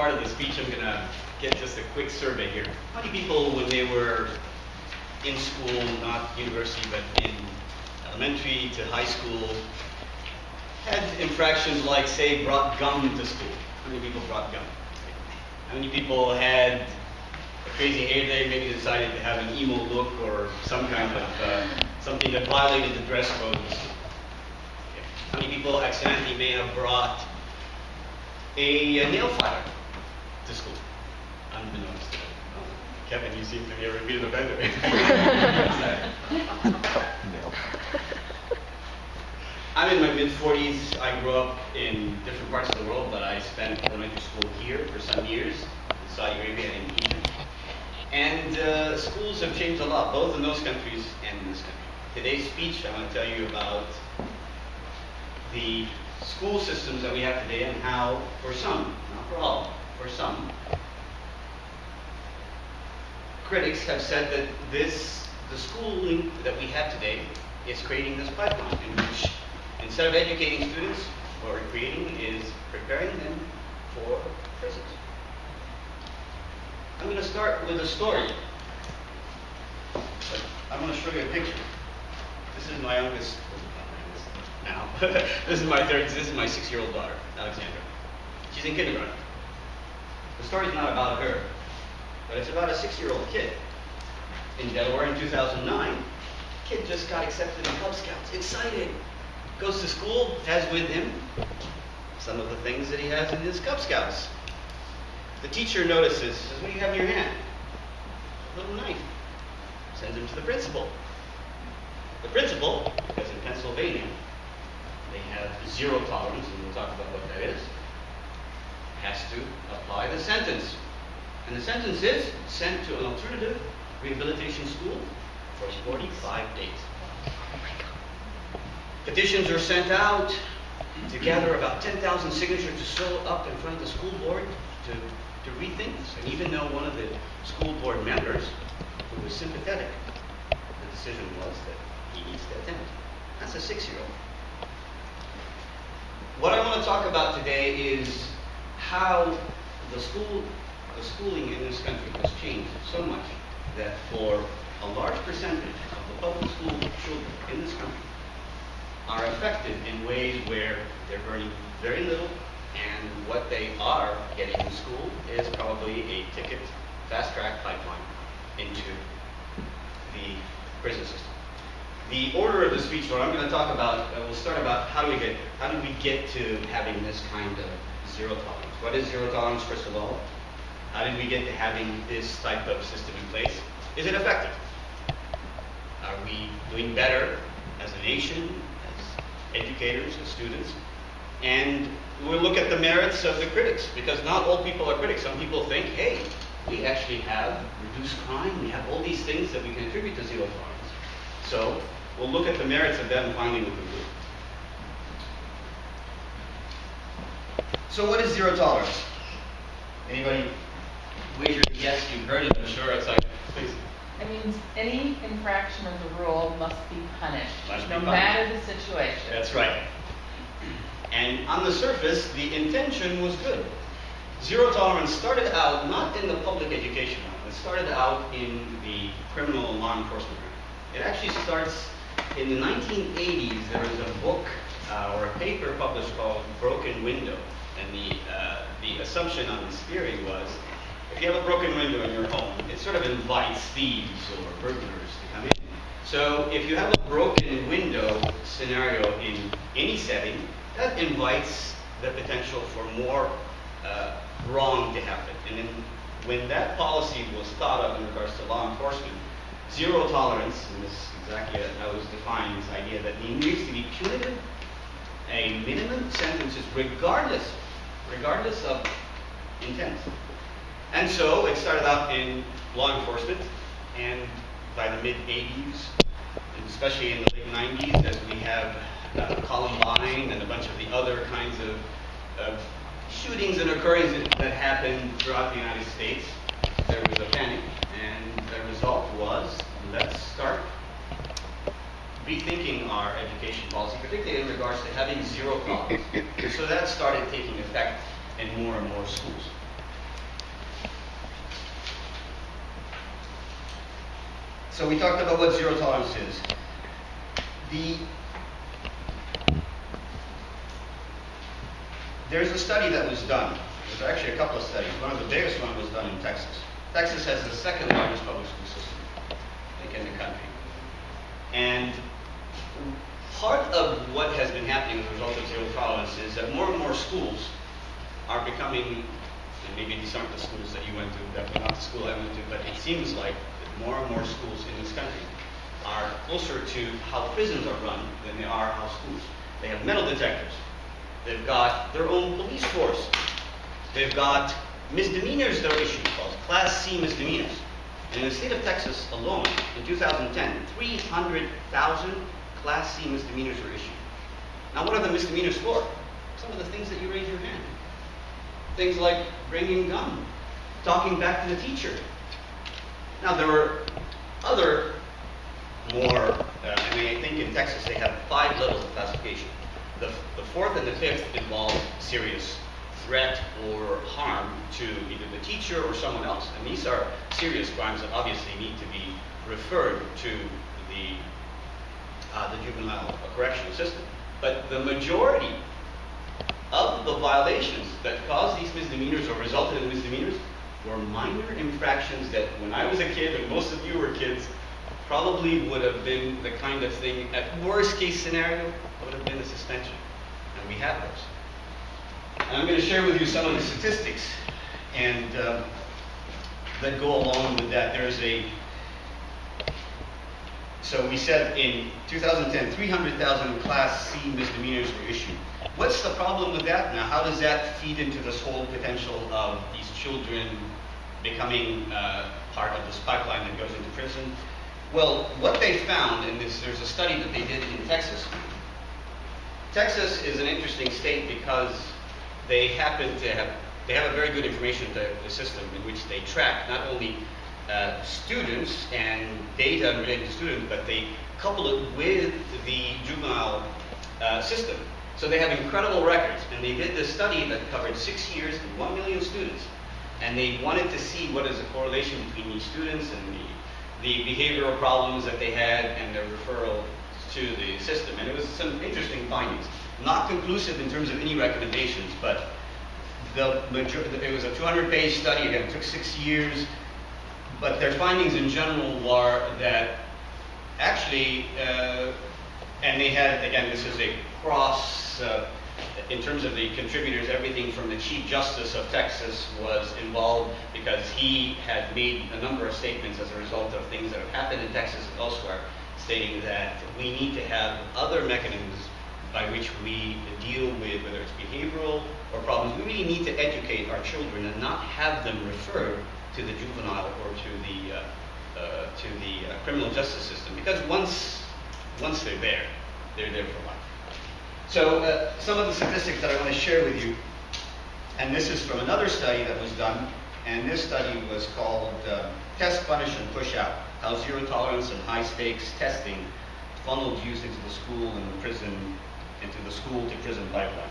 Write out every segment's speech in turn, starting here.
part of the speech, I'm going to get just a quick survey here. How many people, when they were in school, not university, but in elementary to high school, had infractions like, say, brought gum to school? How many people brought gum? How many people had a crazy hair day, maybe decided to have an emo look or some kind of something that violated the dress codes? How many people accidentally may have brought a nail file to school, unbeknownst to them? Oh, Kevin, you seem to be a repeated offender. I'm in my mid-40s. I grew up in different parts of the world, but I spent elementary school here for some years, in Saudi Arabia and in Egypt. And schools have changed a lot, both in those countries and in this country. Today's speech, I want to tell you about the school systems that we have today and how, for some, not for all, for some, critics have said that the schooling that we have today is creating this pipeline in which, instead of educating students, what we're creating is preparing them for prisons. I'm going to start with a story. But I'm going to show you a picture. This is my youngest, now. This is my 6-year-old daughter, Alexandra. She's in kindergarten. The story's not about her, but it's about a 6-year-old kid. In Delaware in 2009, kid just got accepted in Cub Scouts. Excited. Goes to school, has with him some of the things that he has in his Cub Scouts. The teacher notices, says, "What do you have in your hand?" "A little knife." Sends him to the principal. The principal, because in Pennsylvania, they have zero tolerance, and we'll talk about what that is, has to apply the sentence. And the sentence is sent to an alternative rehabilitation school for 45 days. Petitions are sent out to gather about 10,000 signatures to show up in front of the school board to rethink this. And even though one of the school board members, who was sympathetic, the decision was that he needs to attend. That's a 6-year-old. What I want to talk about today is how the schooling in this country has changed so much that for a large percentage of the public school children in this country are affected in ways where they're earning very little, and what they are getting in school is probably a ticket, fast-track pipeline into the prison system. The order of the speech, what I'm going to talk about, we'll start about how do we get to having this kind of zero tolerance. What is zero tolerance, first of all? How did we get to having this type of system in place? Is it effective? Are we doing better as a nation, as educators, as students? And we'll look at the merits of the critics, because not all people are critics. Some people think, hey, we actually have reduced crime, we have all these things that we can attribute to zero tolerance. So we'll look at the merits of them and finally we'll conclude. So what is zero tolerance? Anybody wager to guess? You've heard it, I'm sure. It's like, please. It means any infraction of the rule must be punished, no punished. matter the situation. That's right. And on the surface, the intention was good. Zero tolerance started out not in the public education realm. It started out in the criminal and law enforcement realm. It actually starts in the 1980s. There was a book or a paper published called Broken Window. And the assumption on this theory was, if you have a broken window in your home, it sort of invites thieves or burglars to come in. So if you have a broken window scenario in any setting, that invites the potential for more wrong to happen. And then when that policy was thought of in regards to law enforcement, zero tolerance, and this is exactly how it was defined, this idea that there needs to be punitive, a minimum sentences regardless of intent. And so it started out in law enforcement, and by the mid-80s, and especially in the late 90s, as we have Columbine and a bunch of the other kinds of shootings and occurrences that happened throughout the United States, there was a panic, and the result was, let's start rethinking our education policy, particularly in regards to having zero tolerance. So that started taking effect in more and more schools. So we talked about what zero tolerance is. There's a study that was done. There's actually a couple of studies. One of the biggest one was done in Texas. Texas has the second largest public school system, I think, in the country. And part of what has been happening as a result of zero tolerance is that more and more schools are becoming, and maybe these aren't the schools that you went to, definitely not the school I went to, but it seems like that more and more schools in this country are closer to how prisons are run than they are how schools. They have metal detectors. They've got their own police force. They've got misdemeanors that are issued, called Class C misdemeanors. And in the state of Texas alone, in 2010, 300,000 Class C misdemeanors were issued. Now, what are the misdemeanors for? Some of the things that you raise your hand. Things like bringing a gun, talking back to the teacher. Now, there were other more, I think in Texas they have 5 levels of classification. The 4th and the 5th involve serious threat or harm to either the teacher or someone else. And these are serious crimes that obviously need to be referred to the juvenile correctional system. But the majority of the violations that caused these misdemeanors or resulted in misdemeanors were minor infractions that when I was a kid, and most of you were kids, probably would have been the kind of thing, at worst case scenario, would have been a suspension. And we have those. And I'm going to share with you some of the statistics and that go along with that. So we said in 2010, 300,000 Class C misdemeanors were issued. What's the problem with that? Now, how does that feed into this whole potential of these children becoming part of this pipeline that goes into prison? Well, what they found, and there's a study that they did in Texas. Texas is an interesting state because they have a very good information system in which they track not only students and data related to students, but they couple it with the juvenile system. So they have incredible records, and they did this study that covered 6 years and 1 million students, and they wanted to see what is the correlation between these students and the behavioral problems that they had and their referral to the system. And it was some interesting findings. Not conclusive in terms of any recommendations, but it was a 200-page study. Again, it took 6 years. But their findings in general were that actually, and they had, again, this is a cross, in terms of the contributors, everything from the Chief Justice of Texas was involved because he had made a number of statements as a result of things that have happened in Texas and elsewhere, stating that we need to have other mechanisms by which we deal with whether it's behavioral or problems. We really need to educate our children and not have them referred to the juvenile or to the criminal justice system, because once they're there for life. So some of the statistics that I want to share with you, and this is from another study that was done, and this study was called Test, Punish, and Push Out: How Zero Tolerance and High Stakes Testing Funneled Youth into the School and the Prison, into the school to prison pipeline.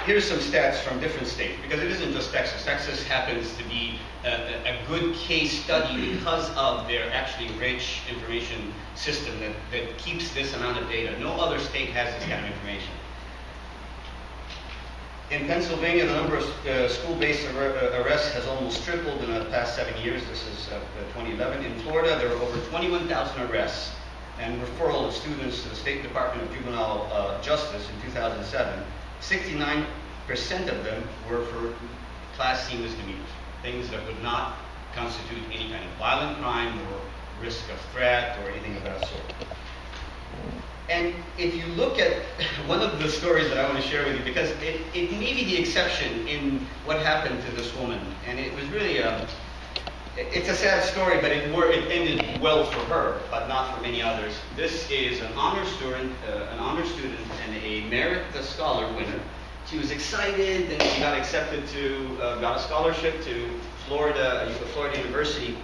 Here's some stats from different states, because it isn't just Texas. Texas happens to be a good case study because of their actually rich information system that keeps this amount of data. No other state has this kind of information. In Pennsylvania, the number of school-based arrests has almost tripled in the past 7 years. This is 2011. In Florida, there were over 21,000 arrests and referral of students to the State Department of Juvenile Justice in 2007. 69% of them were for Class C misdemeanors, things that would not constitute any kind of violent crime or risk of threat or anything of that sort. And if you look at one of the stories that I want to share with you, because it may be the exception in what happened to this woman, and it was really it's a sad story, but it ended well for her, but not for many others. This is an honor student, and a merit scholar winner. She was excited, and she got accepted got a scholarship to Florida University,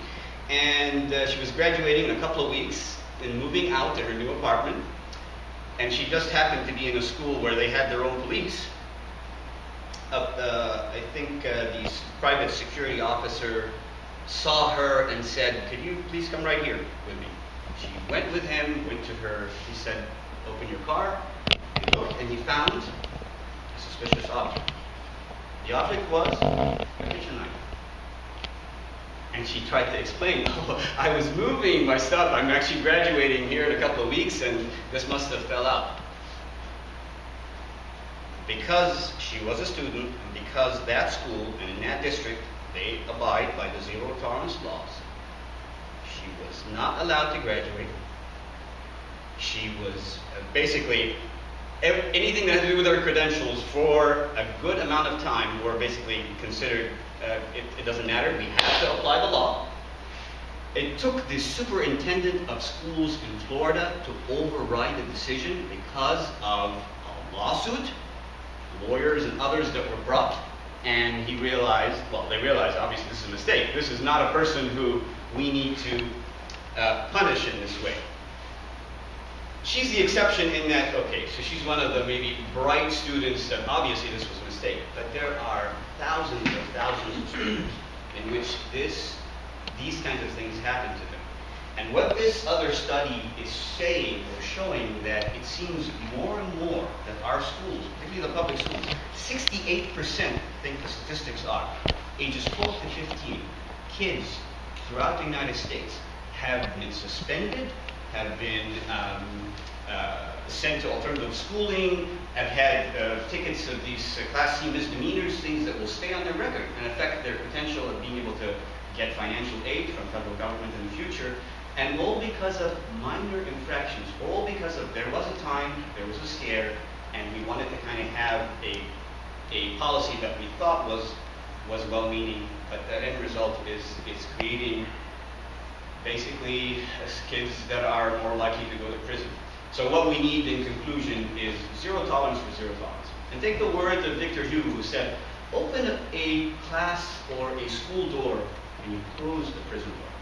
and she was graduating in a couple of weeks and moving out to her new apartment. And she just happened to be in a school where they had their own police. I think the private security officer saw her and said, "Could you please come right here with me?" She went with him, went to her, he said, "Open your car." He looked and he found a suspicious object. The object was a kitchen knife. And she tried to explain, "Oh, I was moving my stuff. I'm actually graduating here in a couple of weeks and this must have fell out." Because she was a student, and because that school and in that district, they abide by the zero tolerance laws, she was not allowed to graduate. She was basically, anything that had to do with her credentials for a good amount of time were basically considered, it doesn't matter, we have to apply the law. It took the superintendent of schools in Florida to override the decision because of a lawsuit, lawyers and others that were brought, and he realized, well, they realized obviously this is a mistake. This is not a person who we need to punish in this way. She's the exception in that, okay, so she's one of the maybe bright students that obviously this was a mistake, but there are thousands of students in which these kinds of things happen to them. And what this other study is saying or showing that it seems more and more that our schools, particularly the public schools, 68%, I think the statistics are, ages 12 to 15, kids throughout the United States have been suspended, have been sent to alternative schooling, have had tickets of these Class C misdemeanors, things that will stay on their record and affect their potential of being able to get financial aid from federal government in the future, and all because of minor infractions, all because of there was a time, there was a scare, and we wanted to kind of have a policy that we thought was well-meaning, but the end result is creating basically kids that are more likely to go to prison. So what we need in conclusion is zero tolerance for zero tolerance. And take the words of Victor Hugo, who said, "Open a class or a school door and you close the prison door."